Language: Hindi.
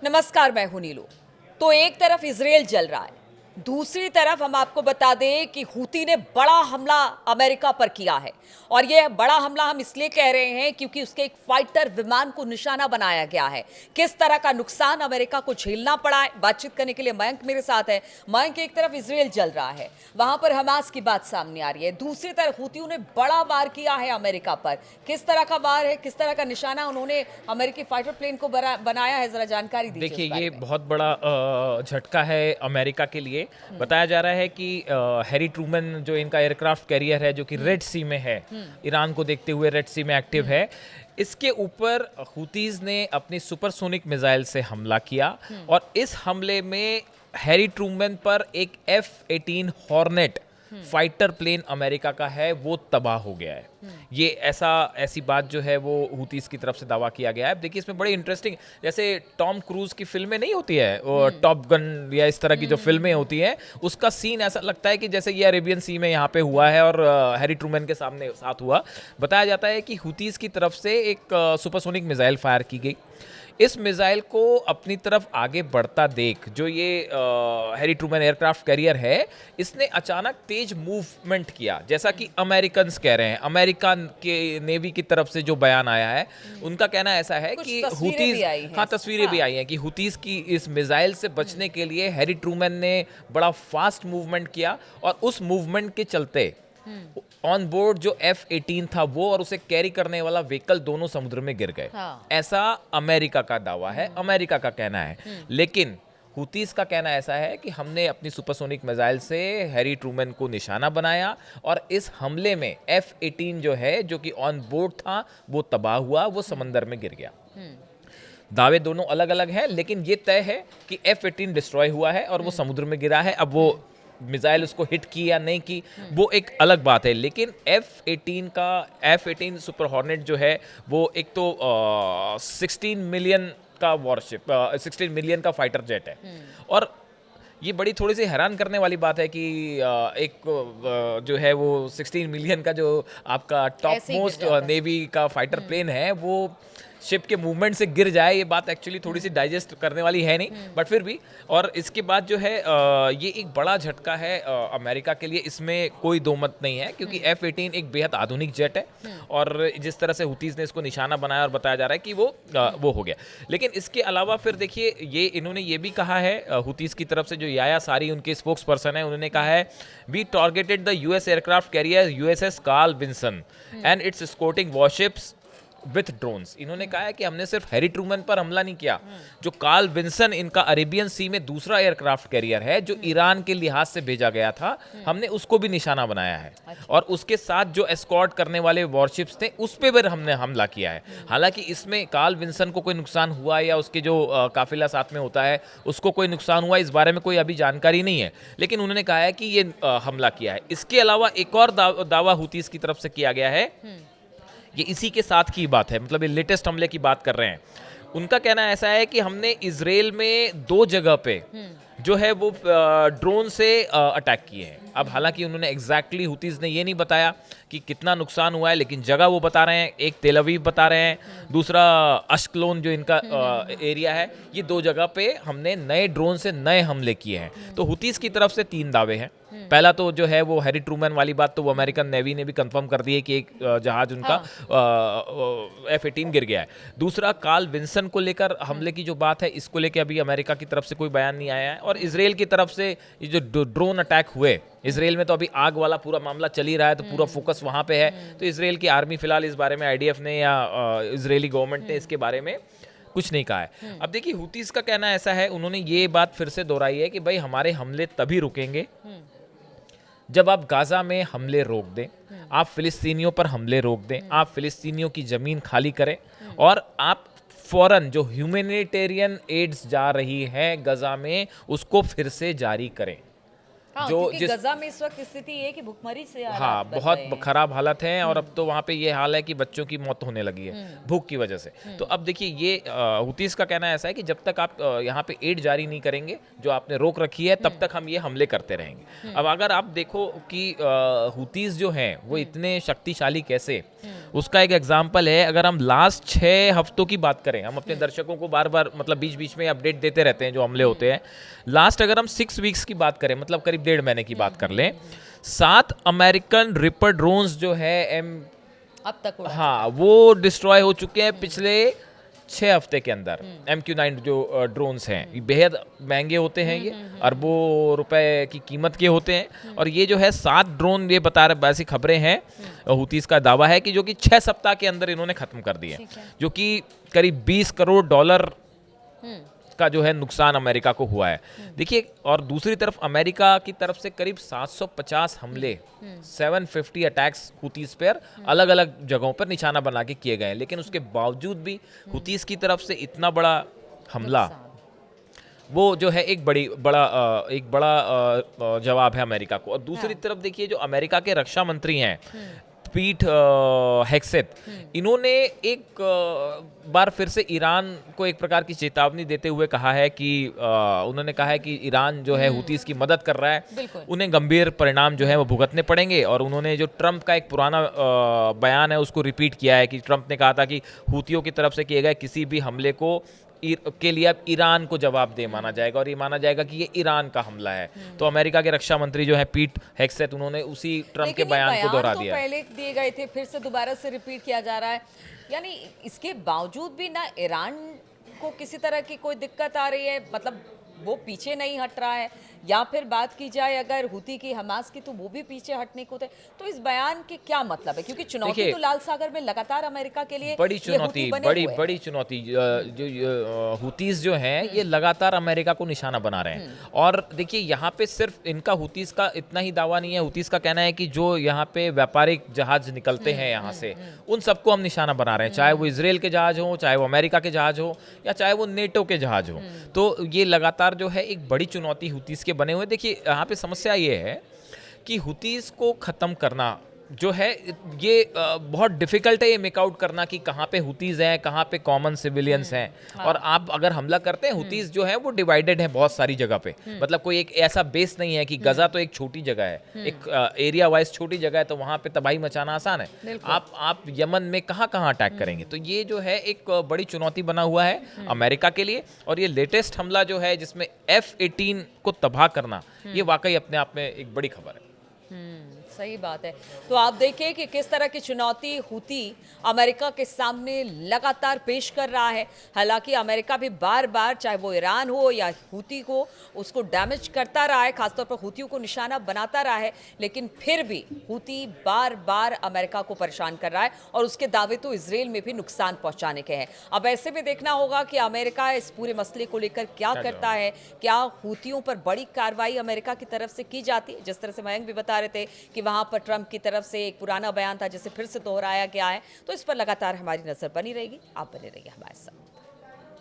नमस्कार, मैं हूं नीलू। तो एक तरफ इजराइल जल रहा है, दूसरी तरफ हम आपको बता दें कि हूती ने बड़ा हमला अमेरिका पर किया है। और यह बड़ा हमला हम इसलिए कह रहे हैं क्योंकि उसके एक फाइटर विमान को निशाना बनाया गया है। किस तरह का नुकसान अमेरिका को झेलना पड़ा है, बातचीत करने के लिए मयंक मेरे साथ है। मयंक, एक तरफ इजराइल जल रहा है, वहां पर हमास की बात सामने आ रही है, दूसरी तरफ हूतियों ने बड़ा वार किया है अमेरिका पर। किस तरह का वार है, किस तरह का निशाना उन्होंने अमेरिकी फाइटर प्लेन को बनाया है, जरा जानकारी दीजिए देखिए, इस बारे ये में। बहुत बड़ा झटका है अमेरिका के लिए। बताया जा रहा है कि हैरी ट्रूमन जो इनका एयरक्राफ्ट कैरियर है, जो कि रेड सी में है, ईरान को देखते हुए रेड सी में एक्टिव है, इसके ऊपर हूतीज ने अपनी सुपरसोनिक मिसाइल से हमला किया। और इस हमले में हैरी ट्रूमन पर एक F-18 hornet fighter plane America का है, वो तबाह हो गया है। ये ऐसी बात जो है वो हूतीस की तरफ से दावा किया गया है। देखिए, इसमें बड़ी इंटरेस्टिंग, जैसे टॉम क्रूज की फिल्में नहीं होती है, टॉप गन या इस तरह की जो फिल्में होती हैं, उसका सीन ऐसा लगता है कि जैसे ये अरेबियन सी में यहाँ पे हुआ है और हैरी ट्रूमन के साथ हुआ। बताया जाता है कि हूतीस की तरफ से एक सुपरसोनिक मिसाइल फायर की गई। इस मिसाइल को अपनी तरफ आगे बढ़ता देख जो ये हैरी ट्रूमन एयरक्राफ्ट कैरियर है, इसने अचानक तेज मूवमेंट किया, जैसा कि अमेरिकन्स कह रहे हैं। अमेरिका के नेवी की तरफ से जो बयान आया है, उनका कहना ऐसा है कुछ कि तस्वीरें भी हूतीज, आई हैं। हाँ, तस्वीरें भी आई हैं कि हूतीज की इस मिसाइल से बचने के लिए हैरी ट्रूमन ने बड़ा फास्ट मूवमेंट किया। और उस मूवमेंट के चलते ऑन बोर्ड जो F-18 था वो और उसे कैरी करने वाला व्हीकल दोनों समुद्र में गिर गए। हाँ। ऐसा अमेरिका का दावा है, अमेरिका का कहना है। लेकिन हूतीस का कहना ऐसा है कि हमने अपनी सुपरसोनिक मिसाइल से हैरी ट्रूमन को निशाना बनाया और इस हमले में F-18 जो है, जो कि ऑन बोर्ड था, वो तबाह हुआ, वो समंदर में गिर गया। दावे दोनों अलग अलग हैं, लेकिन ये तय है कि F-18 डिस्ट्रॉय हुआ है और वो समुद्र में गिरा है। अब वो मिसाइल उसको हिट की या नहीं की, वो एक अलग बात है। लेकिन F-18 सुपर हॉर्नेट जो है, वो एक तो 16 मिलियन का वॉरशिप, 16 मिलियन का फाइटर जेट है। और ये बड़ी थोड़ी सी हैरान करने वाली बात है कि जो है वो 16 मिलियन का जो आपका टॉप ऐसे ही गिर मोस्ट जाता है। नेवी का फाइटर प्लेन है, वो शिप के मूवमेंट से गिर जाए, ये बात एक्चुअली थोड़ी सी डाइजेस्ट करने वाली है नहीं, बट फिर भी। और इसके बाद जो है ये एक बड़ा झटका है अमेरिका के लिए, इसमें कोई दो मत नहीं है, क्योंकि F-18 एक बेहद आधुनिक जेट है। और जिस तरह से हूतीज ने इसको निशाना बनाया और बताया जा रहा है कि वो हो गया। लेकिन इसके अलावा फिर देखिए, ये इन्होंने ये भी कहा है, हूतीज की तरफ से जो याया सारी उनके स्पोक्स पर्सन है, उन्होंने कहा है, we targeted the US aircraft carrier USS Carl Vinson and its escorting warships with drones. इन्होंने कहा है कि हमने सिर्फ हैरी ट्रूमन पर हमला नहीं किया, जो कार्ल विंसन, इनका अरेबियन सी में दूसरा एयरक्राफ्ट कैरियर है, जो ईरान के लिहाज से भेजा गया था, हमने उसको भी निशाना बनाया है। और उसके साथ जो एस्कॉर्ट करने वाले वॉरशिप्स थे, उस पे भी हमने हमला किया है। हालांकि इसमें कार्ल विंसन को कोई नुकसान हुआ या उसके जो काफिला साथ में होता है उसको कोई नुकसान हुआ, इस बारे में कोई अभी जानकारी नहीं है। लेकिन उन्होंने कहा है कि ये हमला किया है। इसके अलावा एक और दावा हूतीस की तरफ से किया गया है, ये इसी के साथ की बात है, मतलब ये लेटेस्ट हमले की बात कर रहे हैं। उनका कहना ऐसा है कि हमने इजराइल में 2 जगह पे जो है वो ड्रोन से अटैक किए हैं। अब हालांकि उन्होंने एग्जैक्टली हूतीज ने ये नहीं बताया कि कितना नुकसान हुआ है, लेकिन जगह वो बता रहे हैं। एक तेल अवीव बता रहे हैं, दूसरा अश्कलोन जो इनका एरिया है, ये 2 जगह पे हमने नए ड्रोन से नए हमले किए हैं। तो हूतीज की तरफ से 3 दावे हैं। पहला तो जो है वो हैरी ट्रूमन वाली बात, तो वो अमेरिकन नेवी ने भी कंफर्म कर दी है कि एक जहाज उनका F-18 गिर गया है। दूसरा, कार्ल विंसन को लेकर हमले की जो बात है, इसको लेकर अभी अमेरिका की तरफ से कोई बयान नहीं आया है। और इजराइल की तरफ से ये जो ड्रोन अटैक हुए, इजराइल में तो अभी आग वाला पूरा मामला चल ही रहा है, तो पूरा फोकस वहां पे है। तो इजराइल की आर्मी फिलहाल इस बारे में, IDF ने या इजरायली गवर्नमेंट ने इसके बारे में कुछ नहीं कहा है। अब देखिए, हूतीज का कहना ऐसा है, उन्होंने ये बात फिर से दोहराई है कि भाई हमारे हमले तभी रुकेंगे जब आप गाजा में हमले रोक दें, आप फिलिस्तीनियों पर हमले रोक दें, आप फिलिस्तीनियों की जमीन खाली करें, और आप फौरन जो ह्यूमैनिटेरियन एड्स जा रही है गजा में, उसको फिर से जारी करें। हाँ, जो क्योंकि जिस गजा में इस वक्त स्थिति ये है कि भुखमरी से हाँ हालात बन बहुत रहे हैं। खराब हालत है और अब तो वहाँ पे ये हाल है कि बच्चों की मौत होने लगी है भूख की वजह से। तो अब देखिए ये हुतीस का कहना ऐसा है कि जब तक आप यहाँ पे एड जारी नहीं करेंगे, जो आपने रोक रखी है, तब तक हम ये हमले करते रहेंगे। अब अगर आप देखो कि हुतीस जो हैं वो इतने शक्तिशाली कैसे, उसका एक एग्जाम्पल है। अगर हम लास्ट 6 हफ्तों की बात करें, हम अपने दर्शकों को बार बार मतलब बीच बीच में अपडेट देते रहते हैं जो हमले होते हैं। लास्ट अगर हम 6 वीक्स की बात करें, मतलब करीब 1.5 महीने की बात कर लें, 7 अमेरिकन रिपर ड्रोन्स जो है अब तक उड़ा हाँ वो डिस्ट्रॉय हो चुके हैं पिछले 6 हफ्ते के अंदर। MQ-9 जो ड्रोन्स हैं, ये बेहद महंगे होते हैं, ये अरबों रुपए की कीमत के होते हैं। और ये जो है 7 ड्रोन, ये बता रहे, ऐसी खबरें हैं, हुतीस का दावा है कि जो कि 6 सप्ताह के अंदर इन्होंने खत्म कर दिए, जो कि करीब $20 करोड़ का जो है नुकसान अमेरिका को हुआ है। देखिए, और दूसरी तरफ अमेरिका की तरफ से करीब 750 हमले, 750 अटैक्स हुतीस पर अलग अलग जगहों पर निशाना बना के किए गए हैं। लेकिन उसके बावजूद भी हुतीस की तरफ से इतना बड़ा हमला, वो जो है एक बड़ा जवाब है अमेरिका को। और दूसरी तरफ देखिए, जो अमेरिका के रक्षा मंत्री हैं पीट हेग्सेथ, इन्होंने एक बार फिर से ईरान को एक प्रकार की चेतावनी देते हुए कहा है कि उन्होंने कहा है कि ईरान जो है हुतीस की मदद कर रहा है, उन्हें गंभीर परिणाम जो है वो भुगतने पड़ेंगे। और उन्होंने जो ट्रंप का एक पुराना बयान है उसको रिपीट किया है कि ट्रंप ने कहा था कि हुतियों की तरफ से किए गए किसी भी हमले को के लिए अब ईरान को जवाब दे माना जाएगा, और ये माना जाएगा कि ये ईरान का हमला है। तो अमेरिका के रक्षा मंत्री जो है पीट हेग्सेथ, उन्होंने उसी ट्रंप के बयान को दोहरा दिया। पहले दिए गए थे, फिर से दोबारा से रिपीट किया जा रहा है। यानी इसके बावजूद भी ना ईरान को किसी तरह की कोई दिक्कत आ रही है, मतलब वो पीछे नहीं हट रहा है। या फिर बात की जाए अगर हुती की, हमास की, तो वो भी पीछे हटने को थे। तो इस बयान के क्या मतलब है? क्योंकि चुनौती तो लाल सागर में लगातार अमेरिका के लिए बड़ी चुनौती, बड़ी चुनौती, जो हुतीस जो हैं ये लगातार अमेरिका को निशाना बना रहे हैं। और देखिए, यहाँ पे सिर्फ इनका हुतीस का इतना ही दावा नहीं है। हुतीस का कहना है कि जो यहाँ पे व्यापारिक जहाज निकलते हैं यहाँ से, उन सबको हम निशाना बना रहे हैं, चाहे वो इसराइल के जहाज हो, चाहे वो अमेरिका के जहाज हो, या चाहे वो नेटो के जहाज हो। तो ये लगातार जो है एक बड़ी चुनौती हुतीस के बने हुए। देखिए, यहाँ पे समस्या ये है कि हुतीस को खत्म करना जो है ये बहुत डिफिकल्ट है ये मेकआउट करना कि कहाँ पे हुतीज हैं, कहाँ पे कॉमन सिविलियंस हैं। और आप अगर हमला करते हैं, हुतीज जो है वो डिवाइडेड है बहुत सारी जगह पे, मतलब कोई एक ऐसा बेस नहीं है कि गजा तो एक छोटी जगह है, एक एरिया वाइज छोटी जगह है, तो वहाँ पे तबाही मचाना आसान है। आप यमन में कहाँ कहाँ अटैक करेंगे? तो ये जो है एक बड़ी चुनौती बना हुआ है अमेरिका के लिए। और ये लेटेस्ट हमला जो है जिसमें F-18 को तबाह करना, ये वाकई अपने आप में एक बड़ी खबर है। सही बात है। तो आप देखिए कि किस तरह की चुनौती हुती अमेरिका के सामने लगातार पेश कर रहा है। हालांकि अमेरिका भी बार बार, चाहे वो ईरान हो या हुती को, उसको डैमेज करता रहा है, खासतौर पर हुतियों को निशाना बनाता रहा है। लेकिन फिर भी हुती बार बार अमेरिका को परेशान कर रहा है, और उसके दावे तो इसराइल में भी नुकसान पहुंचाने के हैं। अब ऐसे में देखना होगा कि अमेरिका इस पूरे मसले को लेकर क्या करता है। क्या हुतियों पर बड़ी कार्रवाई अमेरिका की तरफ से की जाती है? जिस तरह से मयंक भी बता रहे थे कि वहां पर ट्रंप की तरफ से एक पुराना बयान था जिसे फिर से दोहराया गया है। तो इस पर लगातार हमारी नजर बनी रहेगी। आप बने रहिए हमारे साथ।